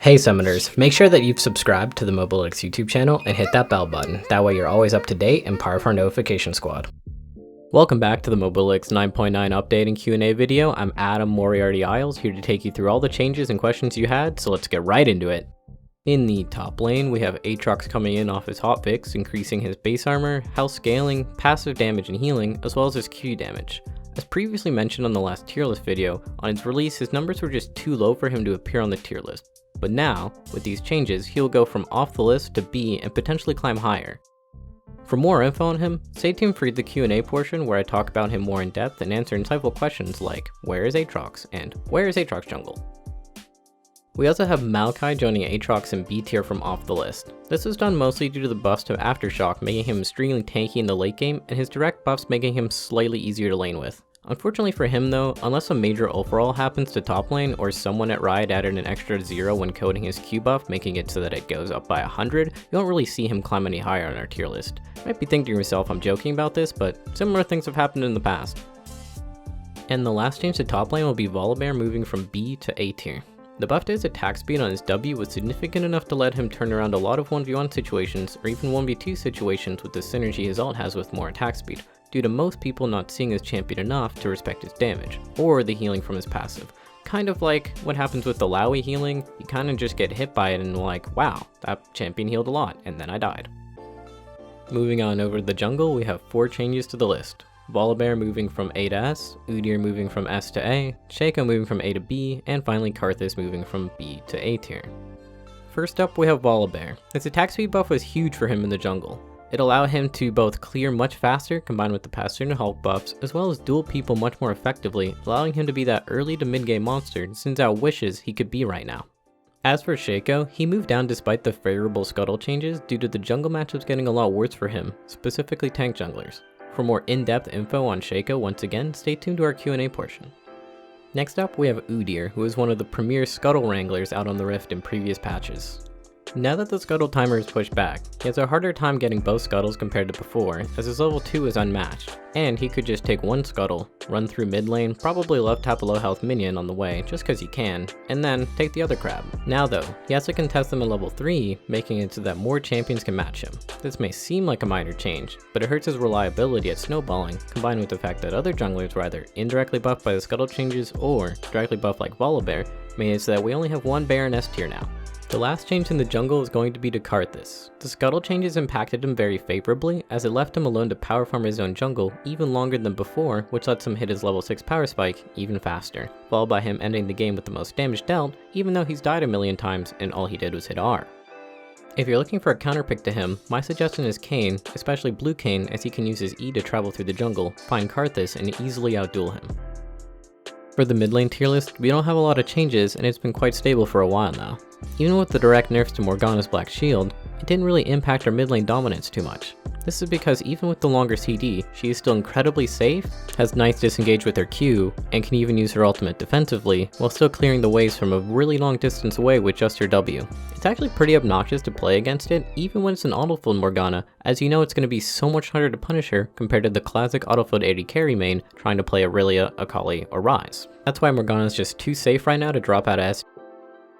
Hey Summoners, make sure that you've subscribed to the Mobalytics YouTube channel and hit that bell button, that way you're always up to date and part of our notification squad. Welcome back to the Mobalytics 9.9 update and Q&A video. I'm Adam Moriarty Isles, here to take you through all the changes and questions you had, so let's get right into it. In the top lane, we have Aatrox coming in off his hotfix, increasing his base armor, health scaling, passive damage and healing, as well as his Q damage. As previously mentioned on the last tier list video, on its release his numbers were just too low for him to appear on the tier list. But now, with these changes, he'll go from off the list to B and potentially climb higher. For more info on him, stay tuned for the Q&A portion where I talk about him more in depth and answer insightful questions like, where is Aatrox and where is Aatrox jungle? We also have Maokai joining Aatrox in B tier from off the list. This was done mostly due to the buffs to Aftershock making him extremely tanky in the late game and his direct buffs making him slightly easier to lane with. Unfortunately for him though, unless a major overhaul happens to top lane or someone at Riot added an extra 0 when coding his Q buff, making it so that it goes up by 100, you don't really see him climb any higher on our tier list. You might be thinking to yourself I'm joking about this, but similar things have happened in the past. And the last change to top lane will be Volibear moving from B to A tier. The buff to his attack speed on his W was significant enough to let him turn around a lot of 1v1 situations or even 1v2 situations with the synergy his ult has with more attack speed, due to most people not seeing his champion enough to respect his damage, or the healing from his passive. Kind of like what happens with the Lowy healing, you kinda just get hit by it and like, wow, that champion healed a lot, and then I died. Moving on over to the jungle, we have 4 changes to the list. Volibear moving from A to S, Udyr moving from S to A, Shaco moving from A to B, and finally Karthus moving from B to A tier. First up we have Volibear. His attack speed buff was huge for him in the jungle. It allowed him to both clear much faster combined with the passive and Hulk buffs, as well as duel people much more effectively, allowing him to be that early to mid game monster Sinzao wishes he could be right now. As for Shaco, he moved down despite the favorable scuttle changes due to the jungle matchups getting a lot worse for him, specifically tank junglers. For more in-depth info on Shaco, once again, stay tuned to our Q&A portion. Next up, we have Udyr, who is one of the premier scuttle wranglers out on the Rift in previous patches. Now that the scuttle timer is pushed back, he has a harder time getting both scuttles compared to before, as his level 2 is unmatched, and he could just take one scuttle, run through mid lane, probably left tap a low health minion on the way just cause he can, and then take the other crab. Now though, he has to contest them at level 3, making it so that more champions can match him. This may seem like a minor change, but it hurts his reliability at snowballing, combined with the fact that other junglers were either indirectly buffed by the scuttle changes or directly buffed like Volibear, made it so that we only have one bear in S tier now. The last change in the jungle is going to be to Karthus. The scuttle changes impacted him very favorably, as it left him alone to power farm his own jungle even longer than before, which lets him hit his level 6 power spike even faster, followed by him ending the game with the most damage dealt, even though he's died a million times and all he did was hit R. If you're looking for a counterpick to him, my suggestion is Kayn, especially Blue Kayn, as he can use his E to travel through the jungle, find Karthus, and easily outduel him. For the mid lane tier list, we don't have a lot of changes and it's been quite stable for a while now. Even with the direct nerfs to Morgana's Black Shield, it didn't really impact our mid lane dominance too much. This is because even with the longer CD, she is still incredibly safe, has nice disengage with her Q, and can even use her ultimate defensively, while still clearing the waves from a really long distance away with just her W. It's actually pretty obnoxious to play against it, even when it's an autofilled Morgana, as you know it's going to be so much harder to punish her compared to the classic autofilled AD carry main trying to play Aurelia, Akali, or Ryze. That's why Morgana is just too safe right now to drop out of S.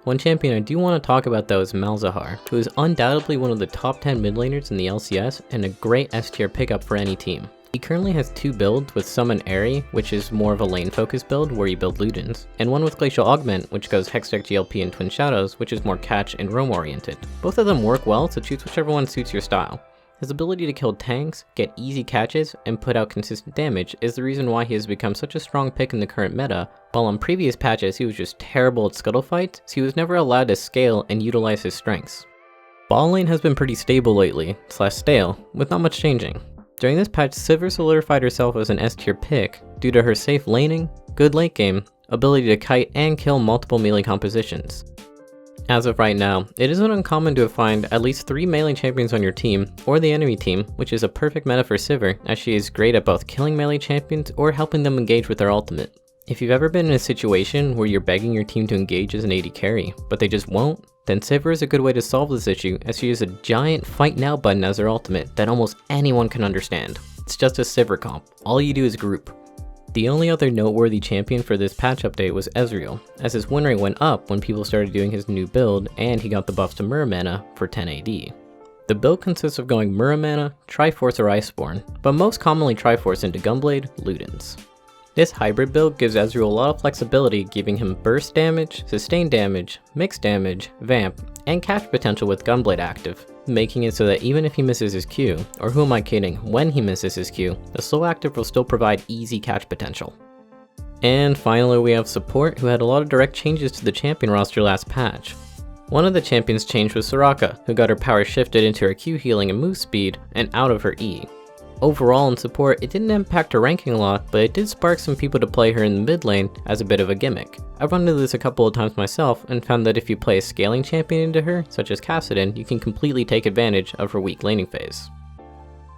One champion I do want to talk about though is Malzahar, who is undoubtedly one of the top 10 mid laners in the LCS and a great S tier pickup for any team. He currently has 2 builds with Summon Aerie, which is more of a lane focused build where you build Ludens, and one with Glacial Augment, which goes Hextech GLP and Twin Shadows, which is more catch and roam oriented. Both of them work well, so choose whichever one suits your style. His ability to kill tanks, get easy catches, and put out consistent damage is the reason why he has become such a strong pick in the current meta, while on previous patches he was just terrible at scuttle fights, so he was never allowed to scale and utilize his strengths. Ball lane has been pretty stable lately, stale, with not much changing. During this patch, Sivir solidified herself as an S tier pick due to her safe laning, good late game, ability to kite and kill multiple melee compositions. As of right now, it isn't uncommon to find at least 3 melee champions on your team, or the enemy team, which is a perfect meta for Sivir, as she is great at both killing melee champions or helping them engage with their ultimate. If you've ever been in a situation where you're begging your team to engage as an AD carry, but they just won't, then Sivir is a good way to solve this issue, as she has a giant fight now button as her ultimate that almost anyone can understand. It's just a Sivir comp, all you do is group. The only other noteworthy champion for this patch update was Ezreal, as his win rate went up when people started doing his new build and he got the buff to Muramana for 10 AD. The build consists of going Muramana, Triforce or Iceborne, but most commonly Triforce into Gunblade, Ludens. This hybrid build gives Ezreal a lot of flexibility, giving him burst damage, sustained damage, mixed damage, vamp, and catch potential with Gunblade active, making it so that even if he misses his Q, or who am I kidding, when he misses his Q, the slow active will still provide easy catch potential. And finally we have support, who had a lot of direct changes to the champion roster last patch. One of the champions changed was Soraka, who got her power shifted into her Q healing and move speed, and out of her E. Overall in support, it didn't impact her ranking a lot, but it did spark some people to play her in the mid lane as a bit of a gimmick. I've run into this a couple of times myself and found that if you play a scaling champion into her, such as Kassadin, you can completely take advantage of her weak laning phase.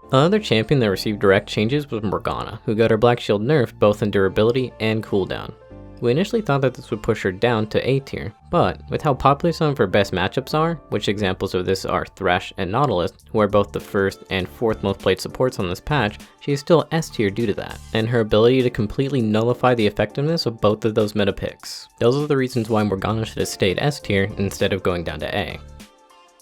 Another champion that received direct changes was Morgana, who got her Black Shield nerfed both in durability and cooldown. We initially thought that this would push her down to A tier, but with how popular some of her best matchups are, which examples of this are Thresh and Nautilus, who are both the first and fourth most played supports on this patch, she is still S tier due to that, and her ability to completely nullify the effectiveness of both of those meta picks. Those are the reasons why Morgana should have stayed S tier instead of going down to A.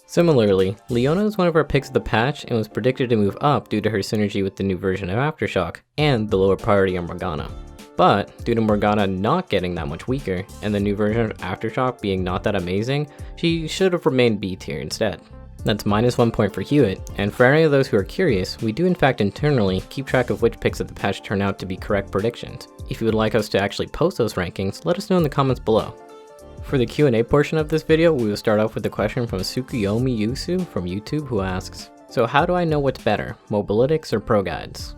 Similarly, Leona is one of our picks of the patch and was predicted to move up due to her synergy with the new version of Aftershock and the lower priority on Morgana. But due to Morgana not getting that much weaker, and the new version of Aftershock being not that amazing, she should have remained B tier instead. That's -1 point for Hewitt, and for any of those who are curious, we do in fact internally keep track of which picks of the patch turn out to be correct predictions. If you would like us to actually post those rankings, let us know in the comments below. For the Q&A portion of this video, we will start off with a question from Tsukuyomi Yusu from YouTube, who asks, "So how do I know what's better, Mobalytics or Proguides?"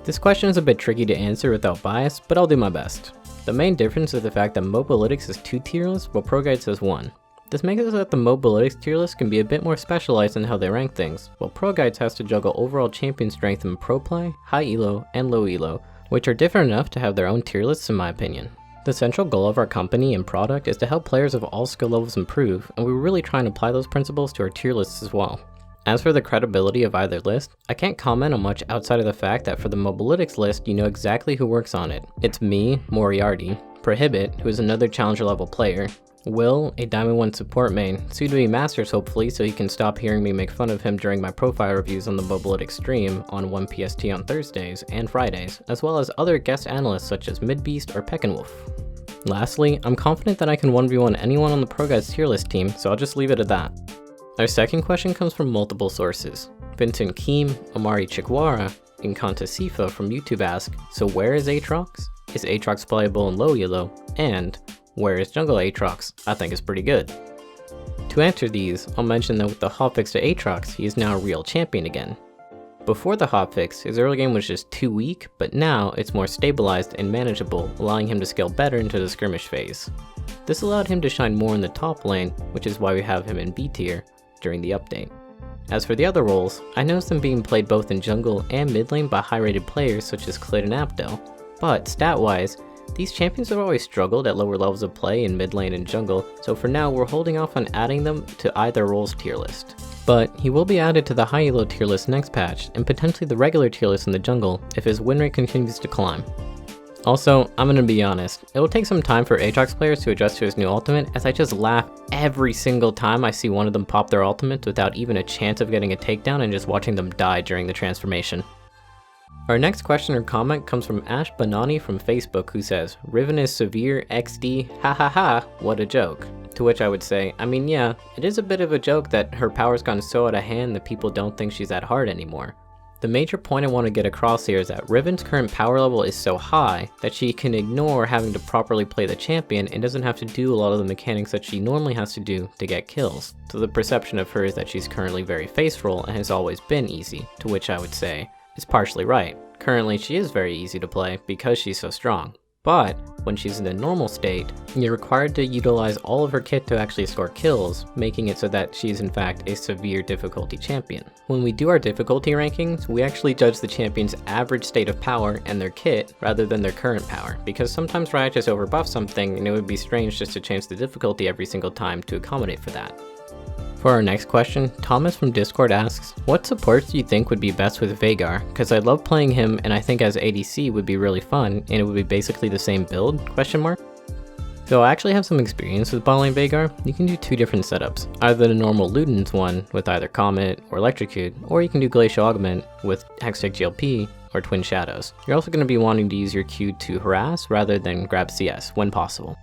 This question is a bit tricky to answer without bias, but I'll do my best. The main difference is the fact that Mobalytics has 2 tier lists, while Proguides has 1. This makes it so that the Mobalytics tier list can be a bit more specialized in how they rank things, while Proguides has to juggle overall champion strength in pro play, high elo, and low elo, which are different enough to have their own tier lists in my opinion. The central goal of our company and product is to help players of all skill levels improve, and we're really trying to apply those principles to our tier lists as well. As for the credibility of either list, I can't comment on much outside of the fact that for the Mobalytics list, you know exactly who works on it. It's me, Moriarty, Prohibit, who is another challenger level player, Will, a Diamond 1 support main, soon to be Masters hopefully so he can stop hearing me make fun of him during my profile reviews on the Mobalytics stream on 1 PST on Thursdays and Fridays, as well as other guest analysts such as Midbeast or Peckinwolf. Lastly, I'm confident that I can 1v1 anyone on the Proguides tier list team, so I'll just leave it at that. Our second question comes from multiple sources. Vincent Keem, Omari Chikwara, and Kanta Sifa from YouTube ask, so where is Aatrox? Is Aatrox playable in low elo? And where is jungle Aatrox? I think it's pretty good. To answer these, I'll mention that with the hotfix to Aatrox, he is now a real champion again. Before the hotfix, his early game was just too weak, but now it's more stabilized and manageable, allowing him to scale better into the skirmish phase. This allowed him to shine more in the top lane, which is why we have him in B tier during the update. As for the other roles, I noticed them being played both in jungle and mid lane by high rated players such as Clid and Abdel, but stat wise, these champions have always struggled at lower levels of play in mid lane and jungle, so for now we're holding off on adding them to either role's tier list. But he will be added to the high-elo tier list next patch, and potentially the regular tier list in the jungle if his win rate continues to climb. Also, I'm gonna be honest, it will take some time for Aatrox players to adjust to his new ultimate, as I just laugh every single time I see one of them pop their ultimates without even a chance of getting a takedown and just watching them die during the transformation. Our next question or comment comes from Ash Banani from Facebook, who says, Riven is severe XD, ha ha ha, what a joke. To which I would say, I mean yeah, it is a bit of a joke that her power's gone so out of hand that people don't think she's that hard anymore. The major point I want to get across here is that Riven's current power level is so high that she can ignore having to properly play the champion and doesn't have to do a lot of the mechanics that she normally has to do to get kills. So the perception of her is that she's currently very face roll and has always been easy, to which I would say is partially right. Currently she is very easy to play because she's so strong. But when she's in a normal state, you're required to utilize all of her kit to actually score kills, making it so that she's in fact a severe difficulty champion. When we do our difficulty rankings, we actually judge the champion's average state of power and their kit rather than their current power, because sometimes Riot just overbuffs something and it would be strange just to change the difficulty every single time to accommodate for that. For our next question, Thomas from Discord asks, what supports do you think would be best with Veigar? Cause I love playing him and I think as ADC would be really fun and it would be basically the same build, ? Though I actually have some experience with bot lane Veigar, you can do two different setups, either the normal Luden's one with either Comet or Electrocute, or you can do Glacial Augment with Hextech GLP or Twin Shadows. You're also going to be wanting to use your Q to harass rather than grab CS when possible.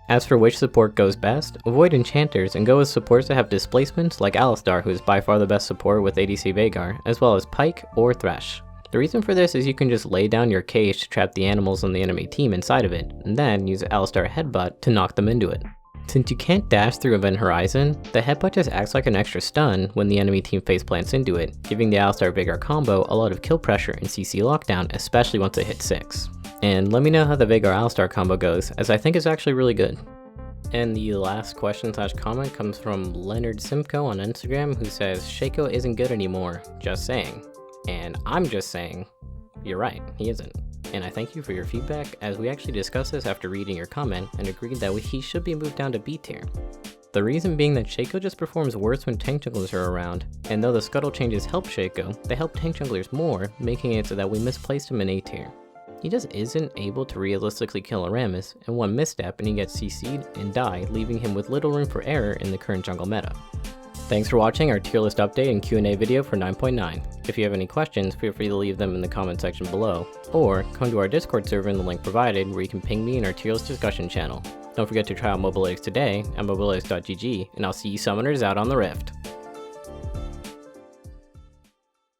As for which support goes best, avoid enchanters and go with supports that have displacements like Alistar, who is by far the best support with ADC Veigar, as well as Pyke or Thresh. The reason for this is you can just lay down your cage to trap the animals on the enemy team inside of it, and then use Alistar Headbutt to knock them into it. Since you can't dash through Event Horizon, the Headbutt just acts like an extra stun when the enemy team face plants into it, giving the Alistar Veigar combo a lot of kill pressure and CC lockdown, especially once it hits 6. And let me know how the Veigar Alistar combo goes, as I think it's actually really good. And the last question / comment comes from Leonard Simcoe on Instagram, who says, Shaco isn't good anymore, just saying. And I'm just saying, you're right, he isn't. And I thank you for your feedback, as we actually discussed this after reading your comment and agreed that he should be moved down to B tier. The reason being that Shaco just performs worse when tank junglers are around, and though the scuttle changes help Shaco, they help tank junglers more, making it so that we misplaced him in A tier. He just isn't able to realistically kill Aramis, and one misstep and he gets CC'd and die, leaving him with little room for error in the current jungle meta. Thanks for watching our tier list update and Q&A video for 9.9. If you have any questions, feel free to leave them in the comment section below, or come to our Discord server in the link provided where you can ping me in our tier list discussion channel. Don't forget to try out Mobalytics today at mobalytics.gg, and I'll see you summoners out on the Rift.